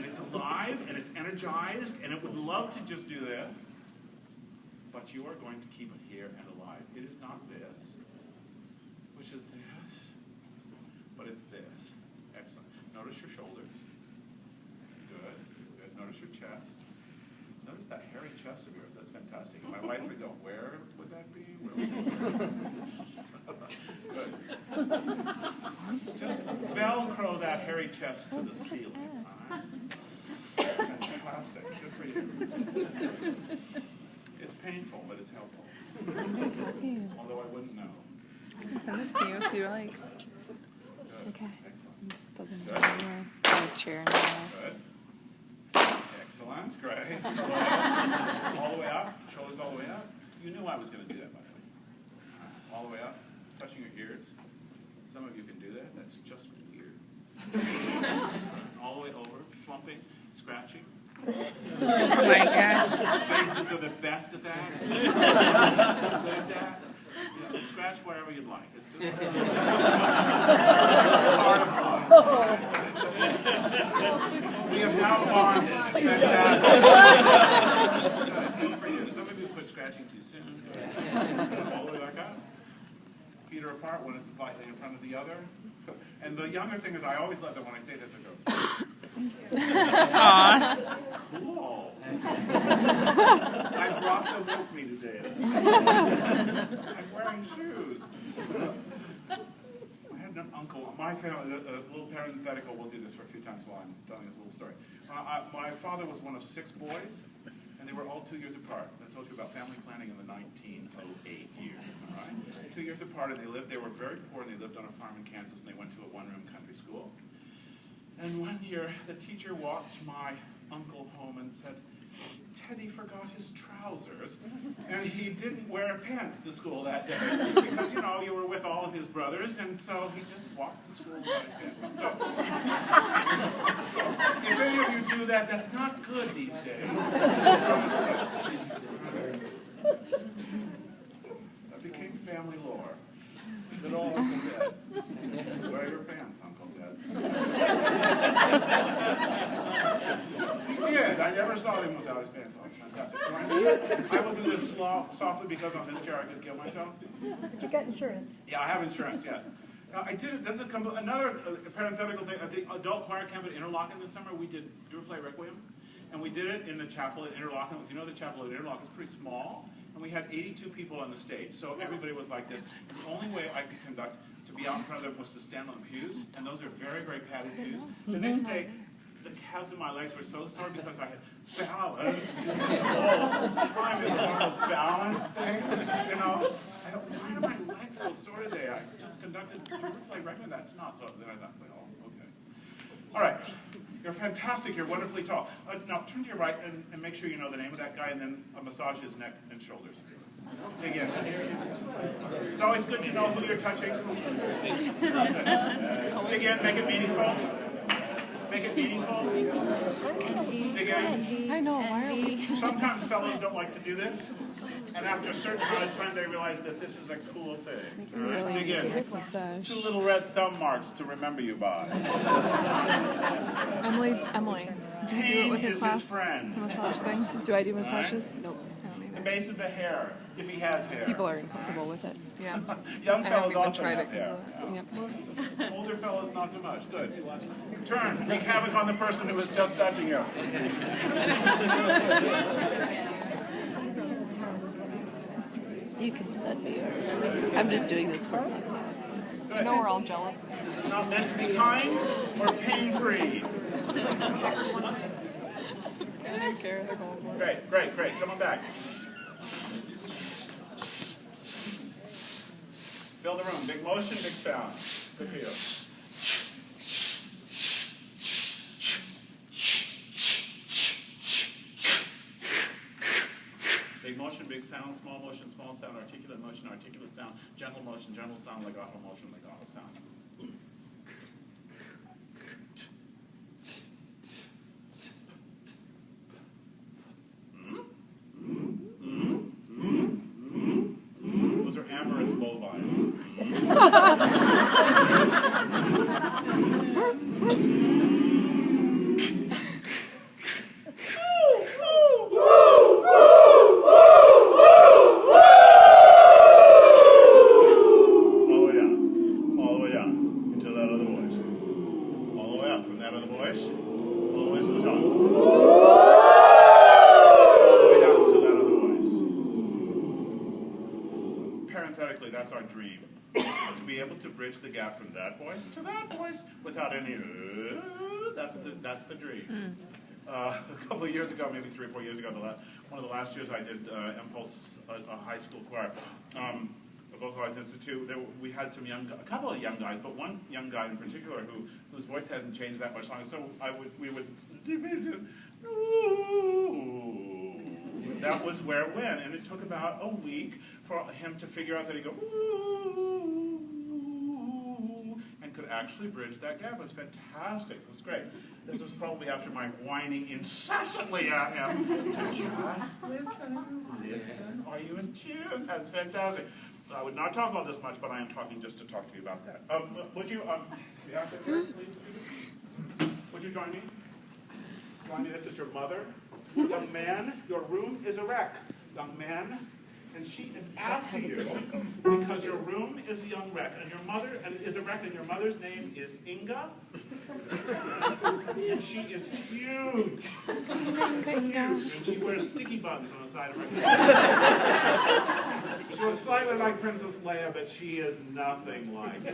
it's alive and it's energized and it would love to just do this, but you are going to keep it here and alive. It is not this, which is this, but it's this. Excellent. Notice your shoulders. Good, good. Notice your chest. Notice that hairy chest of yours. That's fantastic. My wife would go, where would that be? Where would that be? Good. Just Velcro that hairy chest to the ceiling. All right? Fantastic. Good for you. It's painful, but it's helpful. Although I wouldn't know. I can send this to you if you like. Good. Okay. Excellent. I'm still going to Good. do my chair now. Good. Excellent. Great. All the way up. Shoulders all the way up. You knew I was going to do that, by the way. All the way up. Touching your ears. Some of you can do that. That's just weird. All the way over. Slumping. Scratching. Oh my gosh. Faces are the best at that. Good at that. You know, scratch wherever you'd like. It's just part of fun. We have now bonded. It's fantastic. Good for you. Some of you quit scratching too soon. All the way back up. Feet are apart. One is slightly in front of the other. And the younger singers, I always love them when I say this. They go. Aww. Cool. I brought them with me today. I'm wearing shoes. I had an uncle. My family, a little parenthetical, we'll do this for a few times while I'm telling this little story. My father was one of 6 boys, and they were all 2 years apart. I told you about family planning in the 1908 years, all right? 2 years apart, and they were very poor, and they lived on a farm in Kansas, and they went to a one-room country school. And one year, the teacher walked my uncle home and said, Teddy forgot his trousers, and he didn't wear pants to school that day, because, you know, you were with all of his brothers, and so he just walked to school without his pants on. So, if any of you do that, that's not good these days. That became family lore. Good old Uncle Ted. Wear your pants, Uncle Ted. He did. I never saw him without his pants on. It's fantastic. So I will do this softly because on this chair I could kill myself. But you got insurance. Yeah, I have insurance, yeah. I did it. This is another parenthetical thing. At the adult choir camp at Interlochen this summer, we did Durflay Requiem. And we did it in the chapel at Interlochen. If you know the chapel at Interlochen, it's pretty small. And we had 82 people on the stage, so everybody was like this. The only way I could conduct to be out in front of them was to stand on the pews, and those are very, very padded pews. The next day, the calves of my legs were so sore because I had balanced all the time. It was one of those balance things, you know. I thought, why are my legs so sore today? I just conducted Durflay Requiem. That's not so. Then I thought, well, okay. All right. You're fantastic. You're wonderfully tall. Now, turn to your right and make sure you know the name of that guy, and then massage his neck and shoulders. Dig in. It's always good to know who you're touching. Dig in. Make it meaningful. Make it meaningful. Dig in. I know. Why are we? Sometimes fellows don't like to do this, and after a certain amount of time, they realize that this is a cool thing. All right? Really Dig in. good massage. 2 little red thumb marks to remember you by. Emily, do you do it with Pain his is class? his friend. The massage thing? Do I do massages? Nope. I don't The either. base of the hair, if he has hair. People are uncomfortable with it. Yeah. Young I fellows haven't even often tried have it. hair. 'Cause yep. Yeah. Older fellows, not so much. Good. Turn. Wreak havoc on the person who was just touching you. You can send me yours. I'm just doing this for fun. Good. No, we're all jealous. This is not meant to be kind or pain-free. I don't care. They're going for it. Great, great, great. Come on back. Fill the room. Big motion, big sound. Good for you. Big motion, big sound, small motion, small sound, articulate motion, articulate sound, gentle motion, gentle sound, legato motion, legato sound. Those are amorous bovines. All the way to the top. All the way down to that other voice. Parenthetically, that's our dream. To be able to bridge the gap from that voice to that voice without any that's the dream. A couple of years ago, maybe 3 or 4 years ago, one of the last years I did Impulse, a high school choir, a vocalized institute. We had a couple of young guys, but one young guy in particular whose voice hasn't changed that much longer. So we would that was where it went, and it took about a week for him to figure out that he go and could actually bridge that gap. It was fantastic. It was great. This was probably after my whining incessantly at him to just listen. Are you in tune? That's fantastic. I would not talk about this much, but I am talking just to talk to you about that. Would you would you join me? Join me. This is your mother. Young man, your room is a wreck. Young man, and she is after you because your room is a young wreck, and your mother is a wreck, and your mother's name is Inga, and she is huge. And she wears sticky buns on the side of her head. She looks slightly like Princess Leia, but she is nothing like her.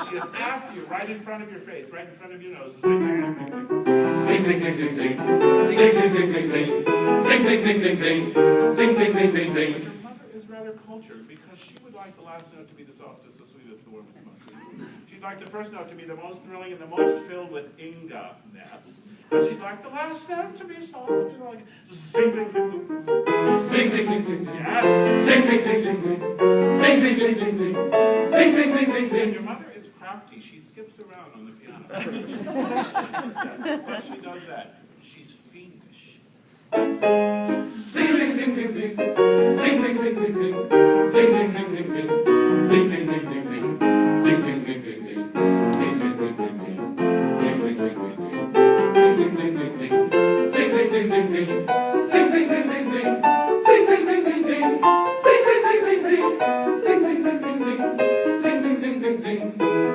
She is after you, right in front of your face, right in front of your nose. Sing, sing, sing, sing, sing. Sing, sing, sing, sing, sing. Sing, sing, sing, sing, sing. Sing, sing, sing, sing, sing. Sing, sing, sing, sing, sing. But your mother is rather cultured because she would like the last note to be the softest, the sweetest, the warmest, most. She'd like the first note to be the most thrilling and the most filled with Inga-ness. But she'd like the last note to be soft, you know, like sing, sing, sing, sing, sing. Sing, sing, sing, sing, sing. Yes. Sing, sing, sing, sing, sing. Sing, sing, sing, sing, sing. Sing, sing, sing, sing, sing. Your mother is crafty. She skips around on the piano. But she does that. She's fiendish. Sing, sing, sing, sing, sing. Sing, sing, sing, sing, sing. Sing, sing, sing, sing, sing. Sing, sing, sing, sing, sing. Sing, sing, sing, sing, sing. Sing, sing, sing, sing, sing. Sing, sing, sing, sing, sing. Sing, sing, sing, sing, sing. Sing, sing, sing, sing, sing. Sing, sing, sing, sing, sing. Sing, sing, sing, sing, sing. Sing, sing, sing, sing, sing. Sing, sing, sing, sing, sing. Sing, sing, sing, sing, sing.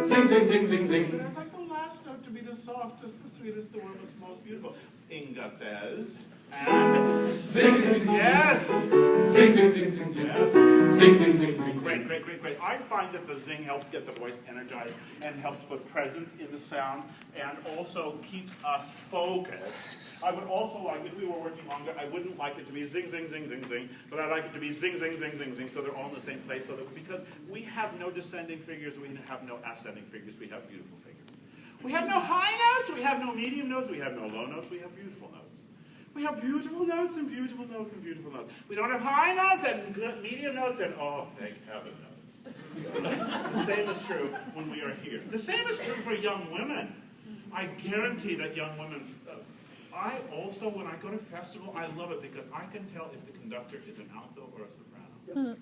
Sing, sing, sing, sing, sing. But I'd like the last note to be the softest, the sweetest, the warmest, most beautiful. Inga says. And sing, sing, sing, yes! Sing, sing, sing, sing, yes! Sing, sing, sing, sing, great, great, great, great. I find that the zing helps get the voice energized and helps put presence in the sound and also keeps us focused. I would also like, if we were working longer, I wouldn't like it to be zing, zing, zing, zing, zing, but I'd like it to be zing, zing, zing, zing, zing, so they're all in the same place, so that because we have no descending figures, we have no ascending figures, we have beautiful figures. We have no high notes, we have no medium notes, we have no low notes, we have beautiful notes. We have beautiful notes and beautiful notes and beautiful notes. We don't have high notes and medium notes and, oh, thank heaven, notes. The same is true when we are here. The same is true for young women. I guarantee that young women, I also, when I go to festival, I love it because I can tell if the conductor is an alto or a soprano.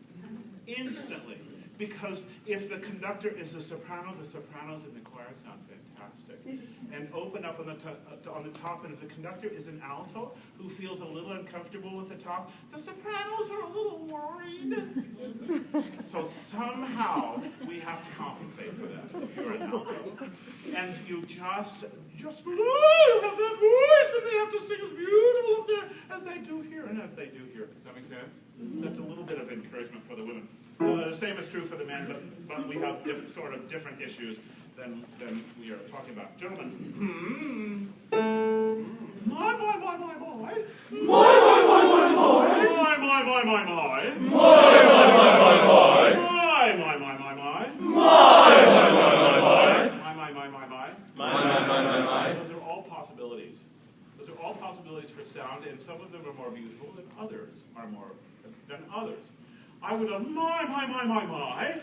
Instantly. Because if the conductor is a soprano, the sopranos in the choir sound fantastic. And open up on the top, and if the conductor is an alto who feels a little uncomfortable with the top, the sopranos are a little worried. So somehow we have to compensate for that if you're an alto. And you just you have that voice, and they have to sing as beautiful up there as they do here and as they do here. Does that make sense? That's a little bit of encouragement for the women. The same is true for the men, but we have different issues than we are talking about. Gentlemen. My. My. My. My. Those are all possibilities. Those are all possibilities for sound, and some of them are more beautiful than others are more than others. I would have my. Or my.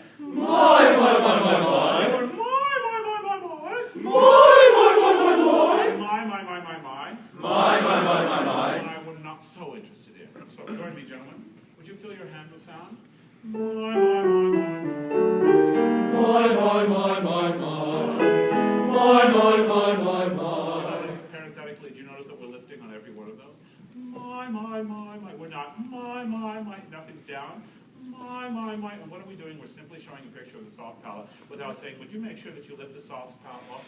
That's what I'm not so interested in. So join me, gentlemen. Would you fill your hand with sound? Parenthetically, do you notice that we're lifting on every one of those? My. We're not my. Nothing's down. My. And what are we doing? We're simply showing a picture of the soft palate without saying, would you make sure that you lift the soft palate up?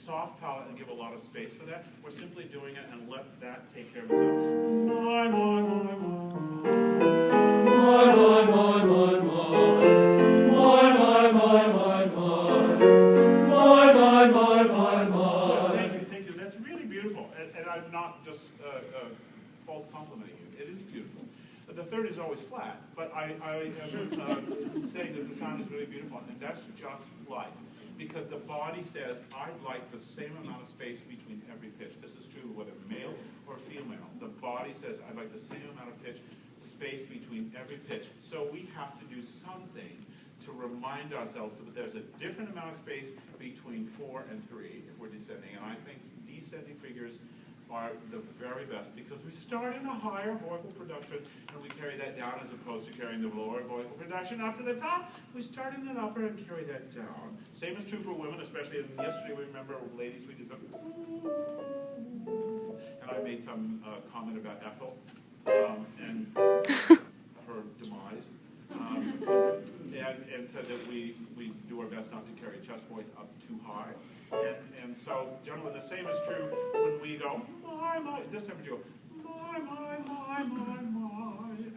soft palate and give a lot of space for that. We're simply doing it and let that take care of itself. My, my, my, my. My, my, my, my, my. My, my, my, my, my. My, my, my, my, my. Thank you, thank you. That's really beautiful. And I'm not just false complimenting you. It is beautiful. The third is always flat, but I am saying that the sound is really beautiful, and that's just life. Because the body says, I'd like the same amount of space between every pitch. This is true whether male or female. The body says, I'd like the same amount of pitch, space between every pitch. So we have to do something to remind ourselves that there's a different amount of space between 4 and 3 if we're descending. And I think descending figures are the very best because we start in a higher vocal production and we carry that down as opposed to carrying the lower vocal production up to the top. We start in an upper and carry that down. Same is true for women, especially yesterday we remember ladies we did some and I made some comment about Ethel and her demise and said that we do our best not to carry chest voice up too high. And so, gentlemen, the same is true when we go, my, this time we go, my,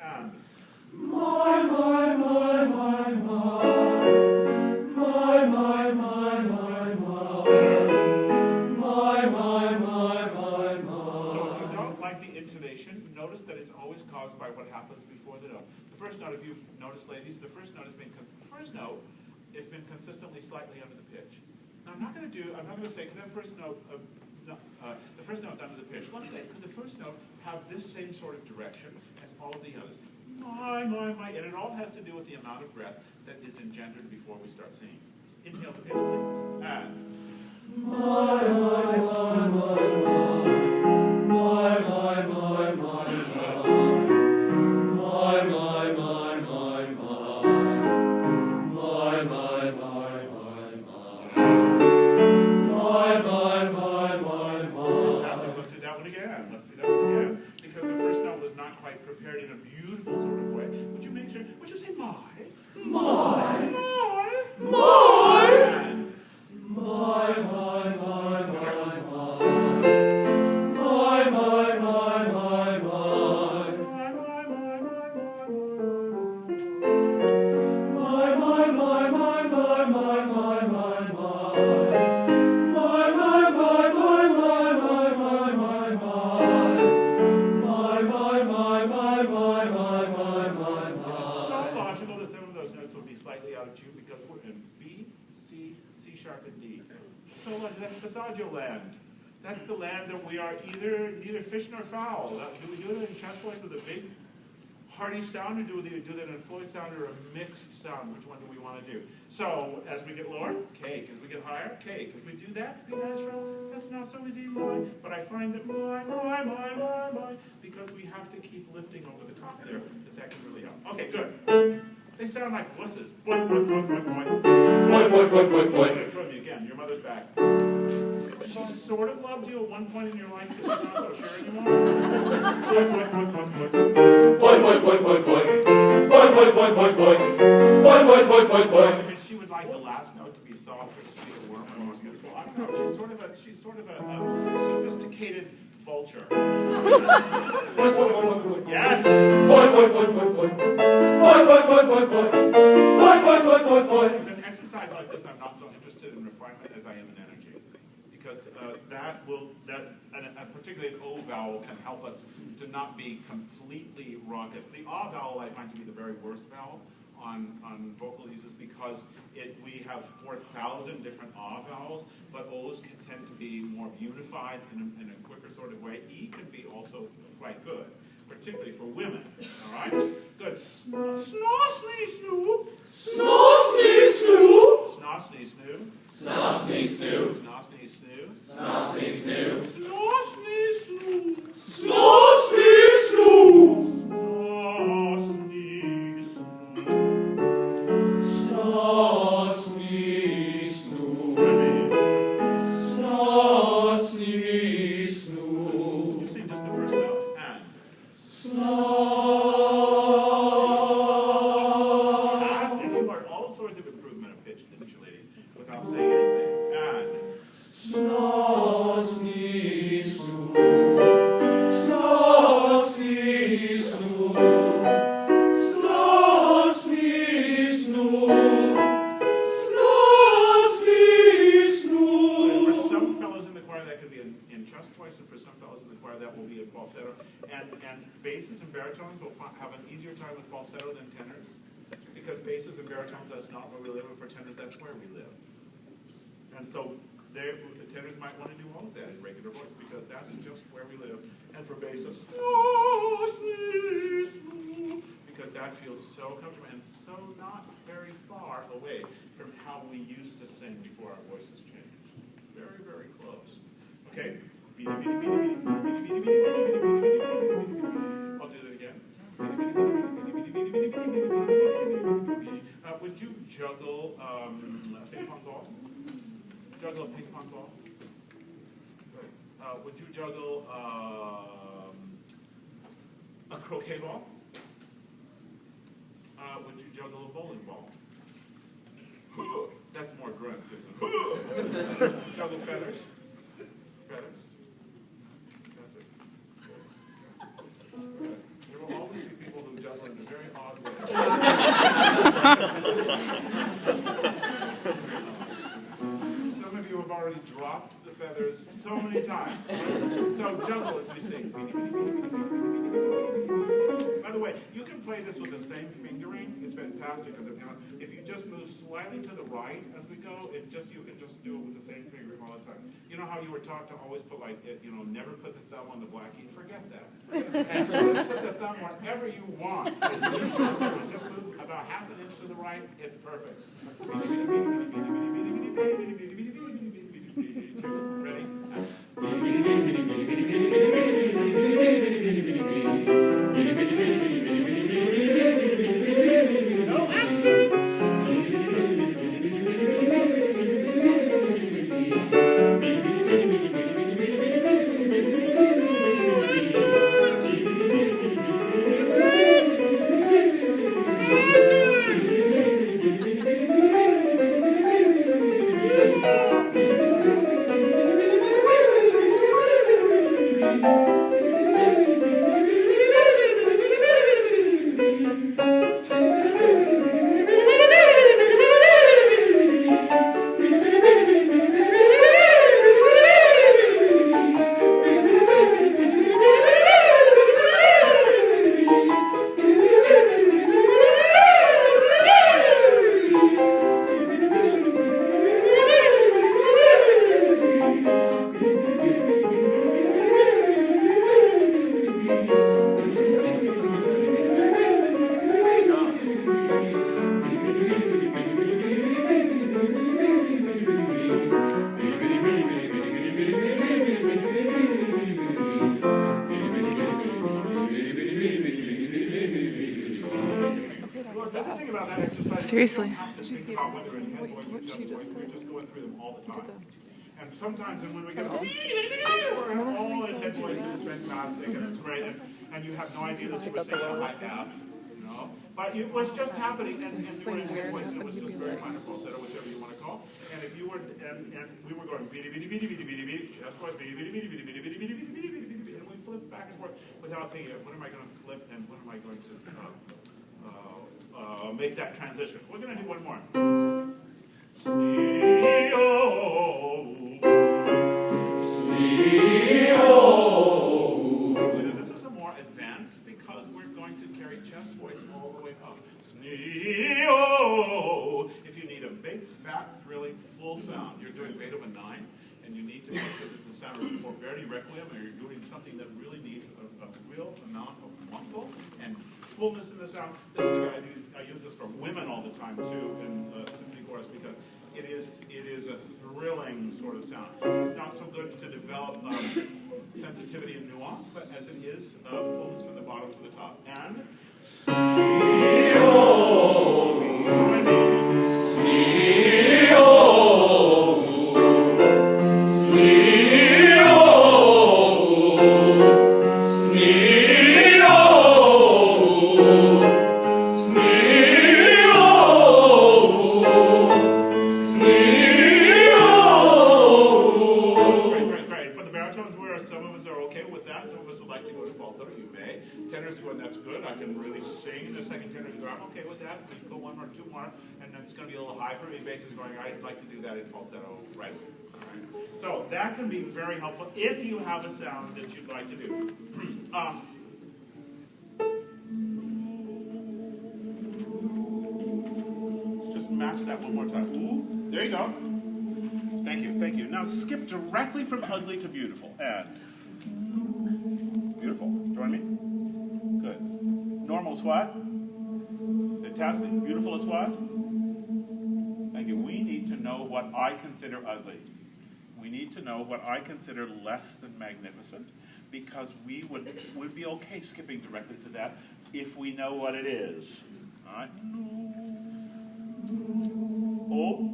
and So if you don't like the intonation, notice that it's always caused by what happens before the note. The first note, if you've noticed, ladies, the first note has been consistently slightly under the pitch. Now, I'm not going to say, could that first note, the first note's under the pitch. Let's say, could the first note have this same sort of direction as all of the others? My, and it all has to do with the amount of breath that is engendered before we start singing. Inhale the pitch, please. And because the first note was not quite prepared in a beautiful sort of way. Would you make sure? Would you say my? Slightly out of tune because we're in B, C, C sharp, and D. So that's Passaggio land. That's the land that we are neither fish nor fowl. Do we do it in chest voice with a big, hearty sound, or do we do that in a floyd sound or a mixed sound? Which one do we want to do? So as we get lower, K. As we get higher, K. As we do that, be natural. That's not so easy, but I find that my, because we have to keep lifting over the top there, that can really help. Okay, good. They sound like wusses. Boing, boing, boing, boing, boing. Boing, boing, boing, boing, boing. Join me again. Your mother's back. She sort of loved you at one point in your life, but she's not so sure anymore. Boing, boing, boing, boing, boing. Boing, boing, boing, boing, boing. Boing, boing, boing, boing, boing. Boing, boing, boing, boing, boing. And she would like the last note to be soft or sweet or warm or beautiful. I don't know. She's sort of a sophisticated vulture. Yes. With an exercise like this, I'm not so interested in refinement as I am in energy, because particularly an O vowel can help us to not be completely raucous. The A vowel I find to be the very worst vowel on vocal uses because we have 4,000 different A vowels, but O's can tend to be more unified in a quicker sort of way. E can be also quite good, particularly for women. All right? Good. Snaw, snee, snoo. Snaw, snee, snoo. Snaw, snee, snoo. Snaw, snee, snoo. Snaw, snee, snoo. Snaw, snee, snoo. Snaw, snee, snoo. Snaw, snee, snoo. Snaw, snee, snoo. Snaw, snee, snoo. Snaw, snee, snoo. Did you sing just the first note? And and you heard all sorts of improvement of pitch, didn't you, ladies? Without saying anything. And be in chest voice, and for some fellows in the choir, that will be in falsetto. And basses and baritones will have an easier time with falsetto than tenors, because basses and baritones, that's not where we live, and for tenors, that's where we live. And so the tenors might want to do all of that in regular voice, because that's just where we live. And for basses, because that feels so comfortable and so not very far away from how we used to sing before our voices changed. Very, very close. Okay. I'll do that again. Would you juggle a ping pong ball? Juggle a ping pong ball? Would you juggle a croquet ball? Would you juggle a bowling ball? That's more grunt, isn't it? Juggle feathers? Feathers? That's it. Good. There will always be people who juggle in a very odd way. Some of you have already dropped the feathers so many times. So juggle as we sing. By the way, you can play this with the same fingering. It's fantastic because if you just move slightly to the right as we go, you can just do it with the same fingering all the time. You know how you were taught to always put never put the thumb on the black key? Forget that. Just put the thumb wherever you want. Just move about half an inch to the right. It's perfect. Ready? No accents. Seriously. You're just going through them all the time. And sometimes when we get all in head voice, it's fantastic and it's great. And you have no idea that you were singing a high F, But it was just happening, and you were in head voice, and it was just very fine or falsetto, whichever you want to call. And if you were, and we were going beady beady beady beady beady beady, chest voice beady beady beady beady beady beady beady beady beady beady beady, and we flipped back and forth without thinking, what am I going to flip and what am I going to make that transition. We're going to do one more. This is a more advanced because we're going to carry chest voice all the way up. If you need a big, fat, thrilling, full sound, you're doing Beethoven 9, and you need to make sure that the sound is more very requiem, or you're doing something that really needs a real amount of muscle and fullness in the sound. This is I use this for women all the time too in symphony chorus because it is a thrilling sort of sound. It's not so good to develop sensitivity and nuance, but as it is fullness from the bottom to the top. And join me. Tenors go, and that's good. I can really sing. The second tenors go, I'm okay with that. We can go one or two more, and then it's going to be a little high for me. Bass is going, I'd like to do that in falsetto right away. So that can be very helpful if you have a sound that you'd like to do. Let's just match that one more time. Ooh, there you go. Thank you, thank you. Now skip directly from ugly to beautiful. And beautiful. Join me. Good. Normal is what? Fantastic. Beautiful is what? Thank you. We need to know what I consider ugly. We need to know what I consider less than magnificent, because we would be okay skipping directly to that if we know what it is. All right. Oh.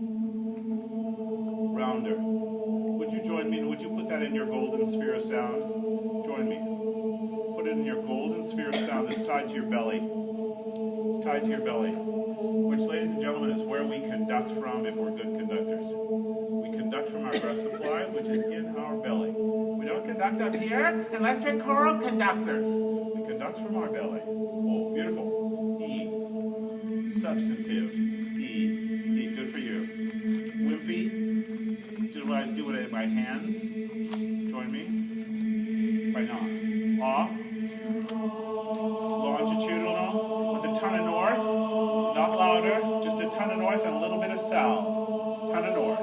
Rounder. Would you join me and would you put that in your golden sphere of sound? Join me. Put it in your golden sphere of sound that's tied to your belly. It's tied to your belly. Which, ladies and gentlemen, is where we conduct from if we're good conductors. We conduct from our breath supply, which is in our belly. We don't conduct up here unless we're choral conductors. We conduct from our belly. Oh, beautiful. E. Substantive. E. E. Good for you. Wimpy. Do I do it by hands? Join me. Why not? Ah. Longitudinal with a ton of north. Not louder, just a ton of north and a little bit of south. Ton of north.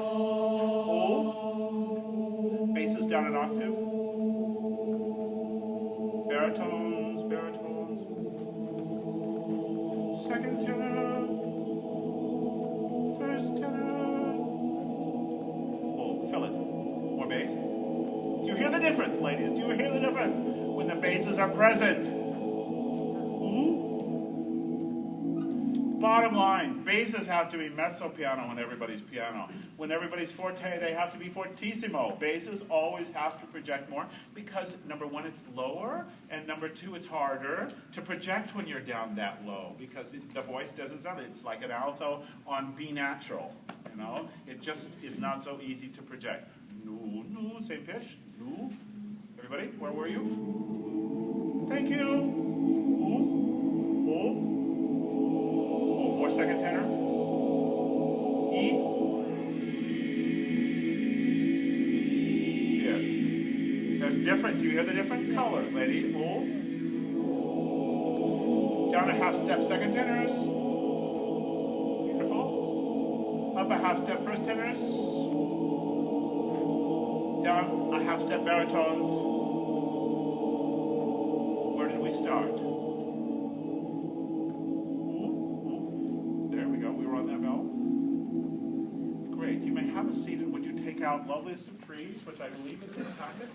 O. Basses down an octave. Baritones, baritones. Second tenor. First tenor. Fill it. More bass. Do you hear the difference, ladies? Do you hear the difference? When the basses are present. Bottom line, basses have to be mezzo piano when everybody's piano. When everybody's forte, they have to be fortissimo. Basses always have to project more because, number one, it's lower, and number two, it's harder to project when you're down that low because the voice doesn't sound, it's like an alto on B natural. You know, it just is not so easy to project. No, no, same pitch. No. Everybody, where were you? Thank you. Ooh. Oh. Oh, more second tenor. E. Yeah. That's different. Do you hear the different colors, lady? Oh. Down a half step, second tenors. Up a half step, first tenors. Down a half step, baritones. Where did we start? There we go, we were on that bell. Great, you may have a seat and would you take out Loveliest of Trees, which I believe is in the packet.